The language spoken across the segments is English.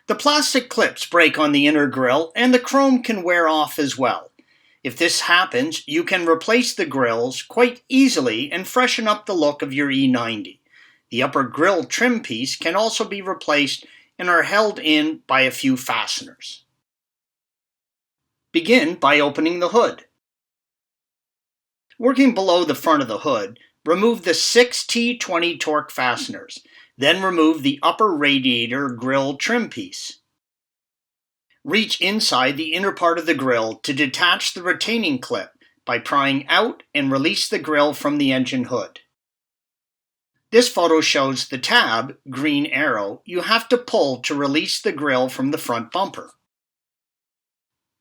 The plastic clips break on the inner grille and the chrome can wear off as well. If this happens, you can replace the grilles quite easily and freshen up the look of your E90. The upper grille trim piece can also be replaced and are held in by a few fasteners. Begin by opening the hood. Working below the front of the hood, remove the 6 T20 torque fasteners. Then remove the upper radiator grille trim piece. Reach inside the inner part of the grille to detach the retaining clip by prying out and release the grille from the engine hood. This photo shows the tab, green arrow, you have to pull to release the grille from the front bumper.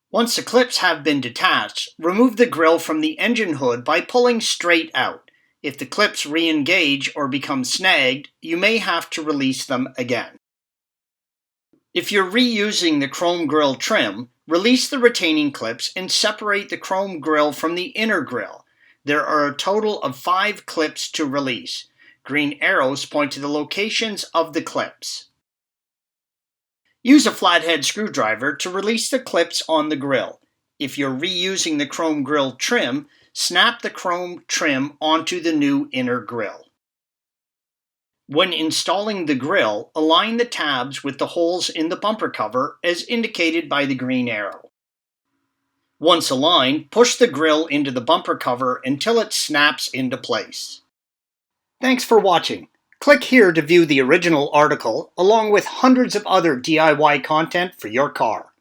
Once the clips have been detached, remove the grille from the engine hood by pulling straight out. If the clips re-engage or become snagged, you may have to release them again. If you're reusing the chrome grille trim, release the retaining clips and separate the chrome grille from the inner grille. There are a total of 5 clips to release. Green arrows point to the locations of the clips. Use a flathead screwdriver to release the clips on the grille. If you're reusing the chrome grille trim, snap the chrome trim onto the new inner grille. When installing the grille, align the tabs with the holes in the bumper cover as indicated by the green arrow. Once aligned, push the grille into the bumper cover until it snaps into place. Thanks for watching. Click here to view the original article along with hundreds of other DIY content for your car.